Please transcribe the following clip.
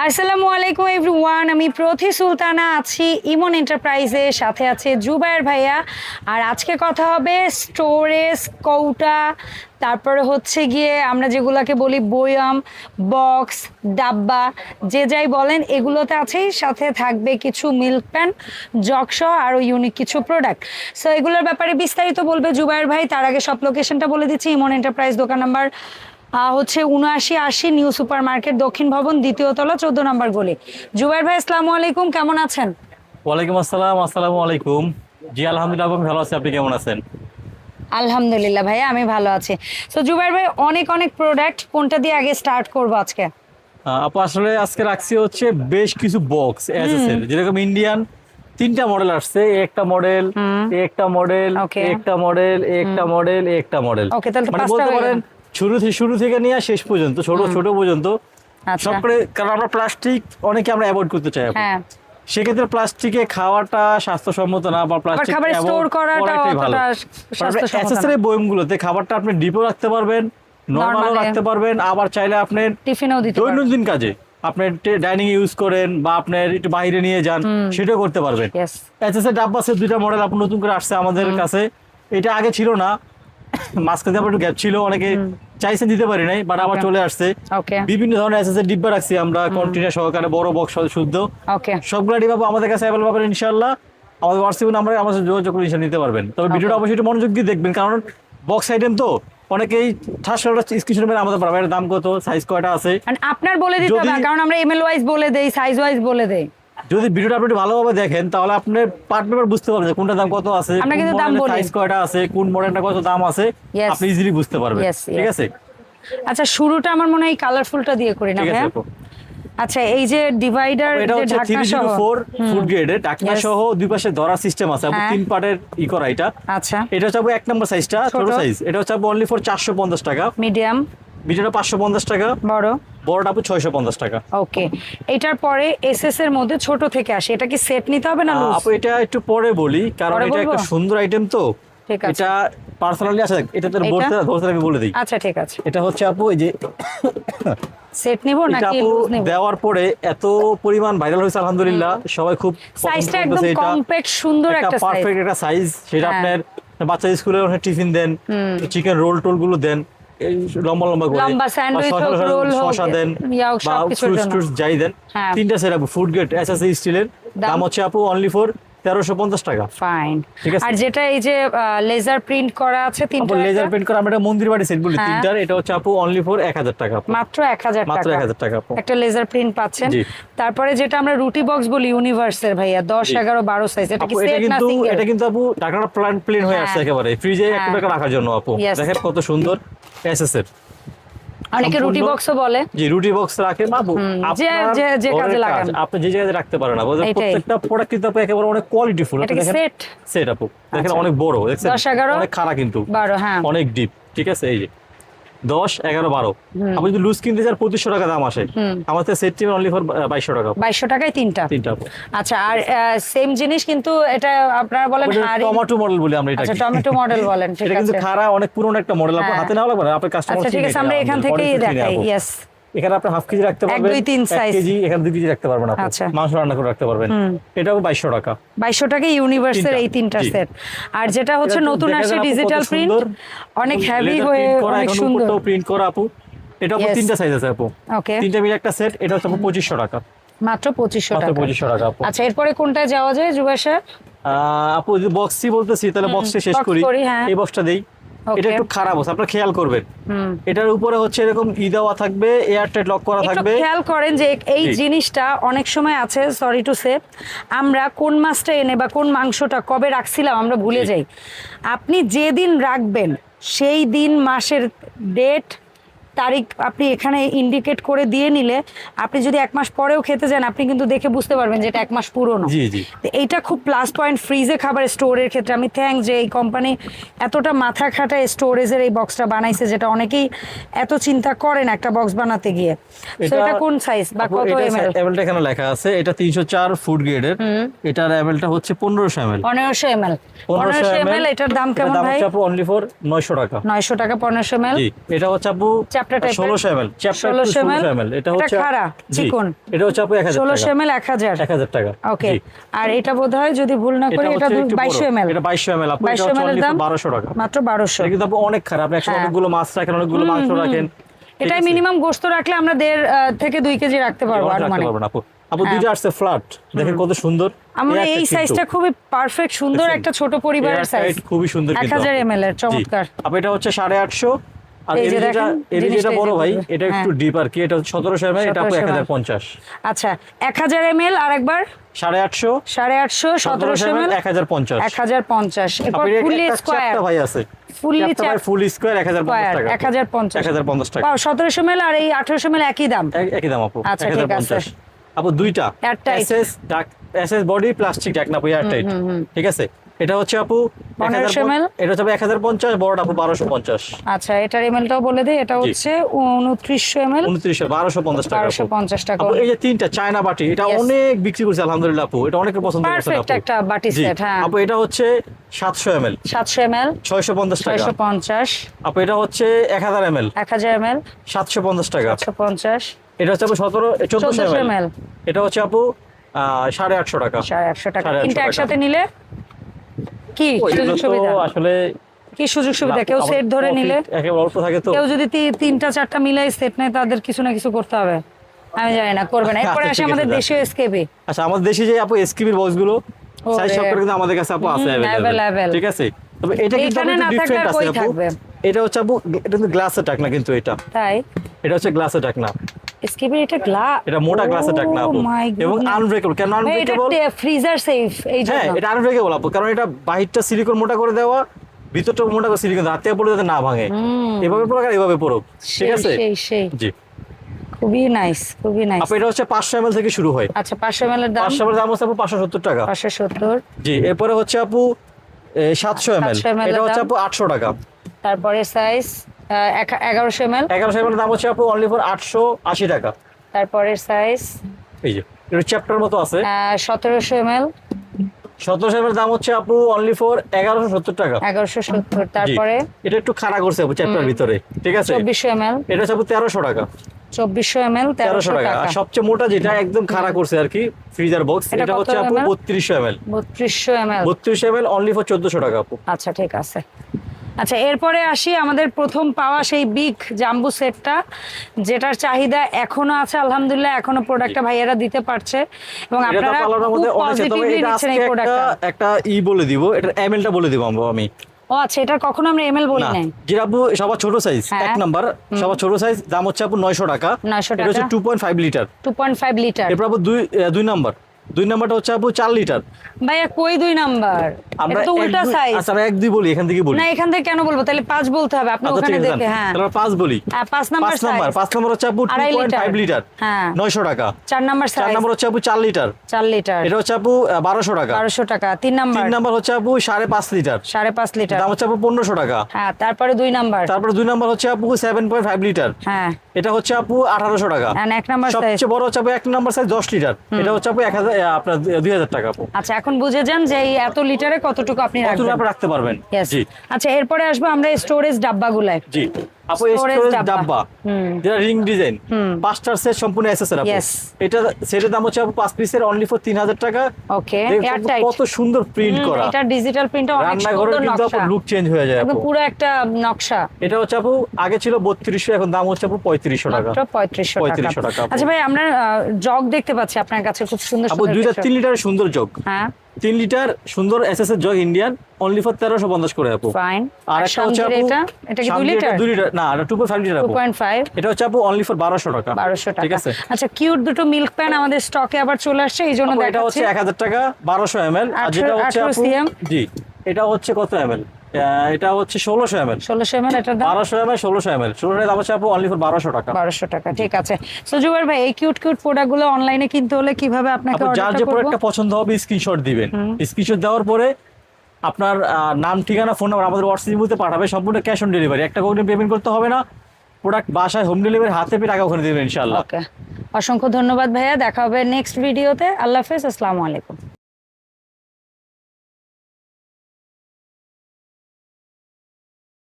আসসালামু আলাইকুম এভরিওয়ান, আমি প্রথি সুলতানা আছি ইমন এন্টারপ্রাইজের সাথে আছে জুবায়ের ভাইয়া। আর আজকে কথা হবে স্টোরেজ, কৌটা, তারপরে হচ্ছে গিয়ে আমরা যেগুলোকে বলি বয়াম, বক্স, ডাব্বা, যে যাই বলেন এগুলোতে আছেই, সাথে থাকবে কিছু মিল্ক প্যান, জগসহ আরও ইউনিক কিছু প্রোডাক্ট। সো এগুলোর ব্যাপারে বিস্তারিত বলবে জুবায়ের ভাই। তার আগে সব লোকেশনটা বলে দিচ্ছি। ইমন এন্টারপ্রাইজ দোকান নাম্বার হচ্ছে ৭৯৮০ নিউ সুপার মার্কেট, দক্ষিণ ভবন, দ্বিতীয় তলা, ১৪ নম্বর গলি। জুবায়ের ভাই আসসালামু আলাইকুম, কেমন আছেন? ওয়ালাইকুম আসসালাম। আসসালামু আলাইকুম। জি আলহামদুলিল্লাহ, আমি ভালো আছি। আপনি কেমন আছেন? আলহামদুলিল্লাহ ভাইয়া, আমি ভালো আছি। সো জুবায়ের ভাই, অনেক অনেক প্রোডাক্ট, কোনটা দিয়ে আগে স্টার্ট করবো আজকে? আপু আসলে আজকে রাখছি হচ্ছে বেশ কিছু বক্স এসএসএল, যেরকম ইন্ডিয়ান 3টা মডেল আসছে। একটা মডেল, একটা মডেল, Okay. একটা মডেল, একটা মডেল, একটা মডেল। Okay, তাহলে তো মানে 5টা বলতে হয়ে পারেন শুরু থেকে নিয়ে শেষ পর্যন্ত, ছোট পর্যন্ত আচ্ছা। সব করে। কারণ আমরা প্লাস্টিক অনেকে আমরা অ্যাভয়েড করতে চাই আপু। হ্যাঁ, সেক্ষেত্রে প্লাস্টিকে খাওয়াটা স্বাস্থ্যসম্মত না, বা আবার প্লাস্টিক খাবার স্টোর করাটা ভালো। অতটা স্বাস্থ্যসম্মত না। এসএসএল বয়মগুলোতে খাবারটা আপনি ডিপও রাখতে পারবেন, নরমালও Normal-এ রাখতে পারবেন, আবার চাইলে আপনি টিফিনেও দিতে পারবেন। দৈনন্দিন কাজে আপনি ডাইনিং ইউজ করেন বা আপনার একটু বাইরে নিয়ে যান, সেটাও করতে পারবেন। Yes. এসএসএল ডাব্বাসের 2টা মডেল আপনি নতুন করে আসছে আমাদের কাছে। এটা আগে ছিল না, মাঝখানে আবার একটু গ্যাপ ছিল, অনেকে চাইছেন দিতে পারি নাই, বাট আবার Okay. চলে আসছে। ওকে বিভিন্ন ধরনের এসএসএল ডিব্বা রাখছি আমরা, কন্টেনার সহকারে, বড় বক্স শুদ্ধ ওকে সবগুলো ডিব্বা আমাদের কাছে অ্যাভেলেবল পাবেন ইনশাআল্লাহ। আমাদের হোয়াটসঅ্যাপ নাম্বারে আমাদের সাথে যোগাযোগ করে নিতে পারবেন। তবে ভিডিওটা অবশ্যই একটু মনোযোগ দিয়ে দেখবেন, কারণ বক্স আইটেম তো অনেকেই ঠাস স্ক্রিনশট মেরে আমাদের পারবে এর দাম কত, সাইজ কয়টা আছে। মানে আপনার বলে দিতে হবে, যদি- কারণ আমরা এমএল ওয়াইজ বলে দেই, সাইজ ওয়াইজ বলে দেই। যদি ভিডিওটা আপনি একটু ভালোভাবে দেখেন, তাহলে আপনি পার্ট পেপার বুঝতে পারবেন যে কোনটা দাম কত আছে, আমরা কিন্তু দাম বলি। সাইজ কয়টা আছে, কোন মডেলটা কত দাম আছে, Yes. আপনি ইজিলি বুঝতে পারবেন। Yes, ঠিক yes. আছে, আচ্ছা, শুরুটা আমার মনে হয় কালারফুলটা দিয়ে করি না ঠিক আছে ভাইয়া? আপু। আচ্ছা, এই যে ডিভাইডার, এটা যে হচ্ছে ঢাকনা সহ। 304 ফুড গ্রেডের ঢাকনা Yes. সহ দুই পাশে ধরার সিস্টেম আছে। আপু হ্যাঁ। 3 পার্টের করা এটা। আচ্ছা, এটা হচ্ছে আপু 1 নম্বর সাইজটা, ছোট ছোট। সাইজ। এটা হচ্ছে আপু অনলি ফর 450 টাকা। মিডিয়াম, ভিডিওটা 550 টাকা, বড়। বড়টা আপু 650 টাকা। ওকে, এটার পরে এসএস এর মধ্যে ছোট থেকে আসে, এটা কি সেট নিতে হবে না লুজ? আপু এটা একটু পরে বলি, কারণ পরে এটা একটা বলবো? সুন্দর আইটেম তো। ঠিক আছে। এটা পার্সোনালি আছে, এটা তো এটা? ধরতে আমি বলে দিই। আচ্ছা, ঠিক আছে। এটা হচ্ছে আপু এই যে সেট নিব এটা নাকি আপু লুজ নিব? দেওয়ার পরে এত পরিমাণ ভাইরাল হয়েছে আলহামদুলিল্লাহ, সবাই খুব পছন্দ সাইজটা একদম করতেছে। এটা কম্প্যাক্ট, সুন্দর একটা সাইজ। পারফেক্ট একটা সাইজ, সেটা হ্যাঁ। আপনার বাচ্চা স্কুলে টিফিন দেন, চিকেন রোল টোল গুলো দেন, এই লম্বা লম্বা করে, লম্বা বা স্যান্ডউইচ হোক, শসা- রোল হোক, শসা দেন, ইয়া হোক, বা সবকিছুর ফ্রুটস জন্য। টুটস যাই দেন। হ্যাঁ। 3টা সেট আপু ফুড গ্রেড এসএসএল স্টিলের, দাম? দাম হচ্ছে আপু অনলি ফর 1350 টাকা। ফাইন। ঠিক আছে। আর যেটা এই যে লেজার প্রিন্ট করা আছে আপু তিনটা, লেজার পেইন্ট করা আমরা এটা মন্দির বাড়ি সেট বলি, হ্যাঁ। 3টার, এটা হচ্ছে আপু অনলি ফর 1000 টাকা আপু। মাত্র 1000 মাত্র টাকা। 1000 টাকা আপু। একটা লেজার প্রিন্ট পাচ্ছেন। জি। তারপরে যেটা আমরা রুটি বক্স বলি ইউনিভার্সের ভাইয়া, 10, জি। 11, 12 সাইজ, এটা কি আপু এটা সেট না কিন্তু সিঙ্গেল? এটা কিন্তু আপু ঢাকনাটা প্লেন হয়ে আসছে হ্যাঁ। একেবারে, ফ্রিজে হ্যাঁ। একটু টাকা রাখার জন্য আপু। Yes. দেখেন কত সুন্দর এসএসএল। অনেকে রুটি বক্সও বলে। জি, রুটি বক্স রাখেন আপু, যে কাজে লাগান। আপনি যে জায়গায় রাখতে পারেন না, এইটাই। প্রত্যেকটা প্রোডাক্ট কিন্তু আপু একেবারে অনেক কোয়ালিটি ফুল। এটা কি সেট? সেট আপু দেখেন, আচ্ছা। অনেক বড়, দেখছেন 10, 11, অনেক খাড়া কিন্তু, 12, হ্যাঁ। অনেক ডিপ। ঠিক আছে, এই যে 10, 11, 12। আপনি যদি লুজ কিনতে যান 2500 টাকা দাম আসে, আমাদের সেট টিম অনলি ফর 2200 টাকা। 2200 টাকায় তিনটা। 3টা আপু। আচ্ছা, আর সেম জিনিস কিন্তু এটা আপনারা বলেন হাড়ি। টমেটো মডেল বলি আমরা আচ্ছা, এটাকে। টমেটো মডেল বলেন, ঠিক এটা কিন্তু আছে। খাড়া, অনেক পুরনো একটা মডেল, আপনি হ্যাঁ। হাতে নাও লাগবে না, আপনার কাস্টমার আচ্ছা, ঠিক আছে, আমরা এখান থেকেই দেখাই। ইয়েস, এখানে আপনি হাফ কেজি রাখতে পারবেন, 1, 2, 3 1 size। কেজি, এখানে 2 কেজি রাখতে পারবেন আপনি, আচ্ছা। মাংস রান্না করে রাখতে পারবেন। এটাও 2200 টাকা। 2200 টাকায় ইউনিভার্সের এই তিনটা জি। সেট। আর যেটা হচ্ছে এটা তো নতুন দেখা আসে যায় আপু কত ডিজিটাল প্রিন্ট, সুন্দর। অনেক হেভি Laser হয়ে print করা, অনেক এখন সুন্দর। উপরটাও প্রিন্ট করা আপু। এটা আপু Yes. 3টা সাইজ আছে আপু, ওকে, 3টা মিলে একটা সেট। এটা হচ্ছে আপু 2500 টাকা, মাত্র 2500 মাত্র টাকা। 2500 টাকা আপু। আচ্ছা, এরপরে কোনটায় যাওয়া যায় জুবাইর স্যার? আপু যদি বক্সই বলতেছি, তাহলে বক্সটা শেষ box করি। করি, হ্যাঁ। এই বক্সটা দেই। Okay. এটা একটু খারাপ আছে, আপনারা খেয়াল করবেন। এটার উপরে হচ্ছে এরকম দেওয়া থাকবে, এয়ারটাইট লক করা একটু থাকবে। খেয়াল করেন যে এই জি। জিনিসটা অনেক সময় আছে, সরি টু সে, আমরা কোন মাছটা এনে বা কোন মাংসটা কবে রাখছিলাম আমরা ভুলে জি। যাই। আপনি যেদিন রাখবেন সেই দিন, মাসের ডেট, তারিখ আপনি এখানে ইন্ডিকেট করে দিয়ে নিলে, আপনি যদি 1 মাস পরেও খেতে যান, আপনি কিন্তু দেখে বুঝতে পারবেন যে এটা 1 মাস পুরনো। জি, জি। তো এইটা খুব প্লাস পয়েন্ট ফ্রিজে খাবার স্টোরের ক্ষেত্রে। আমি থ্যাংক যে এই কোম্পানি এতটা মাথা খাটায় স্টোরেজের এই বক্সটা বানাইছে, যেটা অনেকেই এত চিন্তা করেন একটা বক্স বানাতে গিয়ে। So এটা কোন সাইজ বা আপু, কত এটা এমএল? এমএলটা এখানে লেখা আছে, এটা 304 ফুড গ্রেডের। এটার এমএলটা হচ্ছে 1500 এমএল। 1500 এমএল। 1500 এমএল, এটার দাম কেমন ভাই? হচ্ছে আপু অনলি ফর 900 টাকা। 900 টাকা 1500 এমএল। জি, এটা হচ্ছে আপু চ্যাপ্টার টাইপের 1600 ml চ্যাপ্টার 1600 ml এটা হচ্ছে খাড়া জি, চিকন এটা হচ্ছে আপু 1000 টাকা 1600 ml 1000 1000 টাকা ওকে জি। আর এটা বোধহয় যদি ভুল না করি এটা হচ্ছে একটু বড়। 2200 ml এটা 2200 ml আপু, এটা 2200 হচ্ছে ml এর only দাম 1200 টাকা। মাত্র 1200 এটা কিন্তু আপু অনেক খারাপ, আপনি একসাথে হ্যাঁ। অনেকগুলো মাছ রাখেন, অনেকগুলো মাংস রাখেন, ঠিক এটাই আছে? মিনিমাম গোশত রাখলে আমরা 1.5 থেকে 2 কেজি রাখতে পারবো অনেক আর রাখতে মানে পারবেন আপু। আপু দুইটা আসছে ফ্ল্যাট, দেখেন কত সুন্দর। আমরা একটা এই কিন্তু। সাইজটা খুবই পারফেক্ট সুন্দর দেখছেন? একটা ছোট পরিবারের Air সাইজ tight, খুবই সুন্দর কিন্তু 1000 আপু। ml এর জি। চমৎকার আপু এটা হচ্ছে 850, আর এই যে এর যেটা দেখেন, এর যেটা জিনিসটা বড় এই যে ভাই বড়। এটা একটু হ্যাঁ। ডিপ আর কি, এটা হচ্ছে 1700 ml, এটা আপু 1700 1050। আচ্ছা 1000 ml আর একবার 850, 850 1700 ml 1050। 1050 এরপর আপু এর ফুলি একটা স্কয়ার চ্যাপ্টা ভাই আছে, ফুলি চ্যাপ্টা ভাই ফুল স্কয়ার 1050 টাকা। 1050 1050 টাকা। পাও 1700 ml আর এই 1800 ml একই দাম একই দাম আপু, আচ্ছা, ঠিক আছে। 1050। আপু দুইটা Airtight। এসএস বডি প্লাস্টিক ঢাকনা আপু এয়ার টাইট, ঠিক আছে? এটা হচ্ছে আপু 1500 ml, এটা হচ্ছে 1050, বড়টা আপু 1250। আচ্ছা এটার এমএলটাও বলে দিই এটা জি। হচ্ছে 2900 ml 1250 টাকা আপু। 1250 টাকা আপু এই যে তিনটা চায়না বাটি, এটা Yes। অনেক বিক্রি করছে আলহামদুলিল্লাহ আপু, এটা অনেকে পছন্দ করছে পারফেক্ট আপু। একটা বাটি জি। সেট হ্যাঁ আপু এটা হচ্ছে 700 ml 700 ml 650 টাকা। 650 আপু এটা হচ্ছে 1000 ml 1000 ml 750 টাকা। 750 এটা হচ্ছে আপু 1400 1400 ml, ml এটা হচ্ছে আপু 850 টাকা। 150 টাকা 150 তিনটা টাকা। একসাথে নিলে কি ও, এগুলো সুযোগ তো সুবিধা আসলে কি সুযোগ সুবিধা কেউ আমার সেট ধরে profit নিলে একেবারে অল্প থাকে তো। কেউ যদি তিনটা চারটা মিলাই সেট নেয় তাদের কিছু না কিছু করতে হবে আমি জানি না করবে না এরপরে আচ্ছা, আসে ঠিক আমাদের আছে, দেশীয় এসকেপি আচ্ছা আমাদের দেশে যে আপু এসকিবির বক্সগুলো সাইজ সব কিন্তু আমাদের কাছে আপু আছে available। अवेलेबल, ঠিক আছে? তবে এটা কিন্তু এখানে একটু না থাকলে ডিফারেন্ট আর আছে কই আপু। থাকবে? এটা হচ্ছে আপু, এটা কিন্তু গ্লাসের ঢাকনা কিন্তু এটা তাই হচ্ছে গ্লাসের ঢাকনা, এসকেপি এটা গ্লাস এটা মোটা গ্লাসের ঢাকনা আপু, এবং আনব্রেকেবল। কেন আনব্রেকেবল? এটা ফ্রিজার সেফ এই হ্যাঁ জন্য এটা আনব্রেকেবল আপু, কারণ এটা বাহিরটা সিলিকন মোটা করে দেওয়া, ভিতরটা মোটা করে সিলিকন, হাত থেকে পড়লে যাতে না ভাঙে, এভাবে পড়ুক আর এভাবে পড়ুক, ঠিক সেই আছে? সেই সেই জি। খুবই নাইস খুবই নাইস আপু এটা হচ্ছে 500 ml থেকে শুরু হয়, আচ্ছা 500 ml এর দাম 500 ml দাম হচ্ছে আপু 570 টাকা। 570 জি। এরপরে হচ্ছে আপু 700 ml, 700 ml এটা হচ্ছে দাম। আপু 800 টাকা। তারপরে সাইজ 1100 ml 1100 ml দাম হচ্ছে আপু অনলি ফর 880 টাকা। তারপরে সাইজ এই যে এটা চ্যাপ্টার মতো আছে। 1700 ml 1700 ml দাম হচ্ছে আপু অনলি ফর 1170 টাকা। 1170 জি। তারপরে এটা একটু খাড়া করছে আপু চ্যাপ্টার ভিতরে, ঠিক আছে? 2400 ml এটা হচ্ছে আপু 1300 টাকা। 2400 ml 1300 টাকা। আর সবচেয়ে মোটা যেটা একদম খাড়া করছে আর কি ফ্রিজার বক্স, এটা এটা কত হচ্ছে আপু ml? 3200 ml 3200 ml 3200 ml only for 1400 টাকা আপু। আচ্ছা ঠিক আছে আচ্ছা এরপরে আসি আমাদের প্রথম পাওয়া সেই বিগ জাম্বু সেটটা যেটার চাহিদা এখনো আছে আলহামদুলিল্লাহ এখনো প্রোডাক্টটা ভাইয়ারা দিতে পারছে এবং এটা তো আপনারা পার্লারের খুব মধ্যে অনেক আছে, তবে পজিটিভলি এটা নিচ্ছেন এই আজকে প্রোডাক্টটা একটা বলে দিব, এটার এমএলটা বলে দিব আমি। ও আচ্ছা এটা কখনো আমরা এমএল বলি না, নাই যেটা আপু সবার ছোট সাইজ, হ্যাঁ। এক নাম্বার সবার ছোট সাইজ দাম হচ্ছে আপু 900 টাকা। 900 এটা হচ্ছে টাকা। 2.5 লিটার। 2.5 লিটার এরপর আপু দুই নাম্বার, দুই নাম্বারটা হচ্ছে আপু 4 লিটার। ভাইয়া কই 2 নাম্বার এটা তো উল্টা সাইজ আচ্ছা আমরা 1 2 বলি, এখান থেকে বলি। না এখান থেকে কেন বলবো তাহলে 5 বলতে হবে আপনি আচ্ছা ওখানে ঠিক আছে, দেখে হ্যাঁ তাহলে 5 বলি। 5 নাম্বার 5 নাম্বার, সাইজ 5 নাম্বার হচ্ছে আপু 2.5 2.5 লিটার, হ্যাঁ 900 টাকা। 4 নাম্বার 4 সাইজ নাম্বার হচ্ছে আপু 4 লিটার, 4 লিটার এটা হচ্ছে আপু 1200 টাকা। 1200 টাকা 3 নাম্বার 3 নাম্বার হচ্ছে আপু 5.5 লিটার, 5.5 লিটার দাম হচ্ছে আপু 1500 টাকা। হ্যাঁ তারপরে 2 নাম্বার তারপরে 2 নাম্বার হচ্ছে আপু 7.5 লিটার, হ্যাঁ এটা হচ্ছে আপু 1800 টাকা। and 1 নাম্বার সাইজ সবচেয়ে বড় হচ্ছে আপু 1 নাম্বার সাইজ 10 লিটার, এটা হচ্ছে আপু 1000 আপনার 2000 টাকা আপু। আচ্ছা এখন বুঝে যান যে এই এত লিটারে কতটুকু আপনি কতটুকু রাখবেন আপনি রাখতে পারবেন। Yes. জি আচ্ছা এরপরে আসবো আমরা স্টোরেজ ডাব্বাগুলায় জি আপু Storage স্টোরেজ ডাব্বা। ডাব্বা, যেটা রিং ডিজাইন, 5টার সেট সম্পূর্ণ এসএসআর আপু। Yes. এটা সেটের দাম হচ্ছে আপু 5 পিসের অনলি ফর 3000 টাকা। ওকে দেখুন এয়ারটাইট কত সুন্দর প্রিন্ট করা, এটা ডিজিটাল প্রিন্টটা অনেক রান্নাঘরে সুন্দর কিন্তু আপু নকশা লুক চেঞ্জ হয়ে যায় একদম আপু। পুরো একটা নকশা এটা হচ্ছে আপু আগে ছিল 3200, এখন দাম হচ্ছে আপু 3500 টাকা। মাত্র 3500 3500 টাকা আপু। আচ্ছা ভাই আমরা জগ দেখতে পাচ্ছি আপনার কাছে খুব সুন্দর আপু সুন্দর 2টা কিছু। 3 লিটারের সুন্দর জগ, হ্যাঁ 3 লিটার সুন্দর এসএস এর জগ ইন্ডিয়ান অনলি ফর 1350 করে আপু। ফাইন আর একটা হচ্ছে আপু এটা কি 2 শামজির লিটার 2 লিটার না, এটা 2.5 লিটার আপু। 2.5 এটা হচ্ছে আপু অনলি ফর 1200 টাকা। 1200 টাকা ঠিক আছে আচ্ছা কিউট দুটো মিল্ক প্যান আমাদের স্টকে আবার চলে আসছে এই জন্য আপু, এটা দেখাচ্ছি হচ্ছে 1000 টাকা 1200 ml, আর যেটা হচ্ছে 18 আপু CM জি এটা হচ্ছে কত ml, এটা হচ্ছে 1600 ml। 1600 ml এটার দাম 1200 ml 1600 ml, 1600 দাম হচ্ছে আপু অনলি ফর 1200 টাকা। 1200 টাকা ঠিক আছে সো জুবাইর ভাই এই কিউট কিউট প্রোডাক্টগুলো অনলাইনে কিনতে হলে কিভাবে আপনাকে আপু যার অর্ডারটা যে করব প্রোডাক্টটা পছন্দ হবে স্ক্রিনশট দিবেন, স্ক্রিনশট দেওয়ার পরে আপনার নাম ঠিকানা ফোন নাম্বার আমাদের হোয়াটসঅ্যাপে পাঠাবে, সম্পূর্ণ ক্যাশ অন ডেলিভারি, একটা করে পেমেন্ট করতে হবে না, প্রোডাক্ট বাসায় হোম ডেলিভারি হাতে পেয়ে টাকা ওখানে দেবেন ইনশাআল্লাহ। ওকে অসংখ্য ধন্যবাদ ভাইয়া দেখা হবে নেক্সট ভিডিওতে আল্লাহ হাফেজ আসসালামু আলাইকুম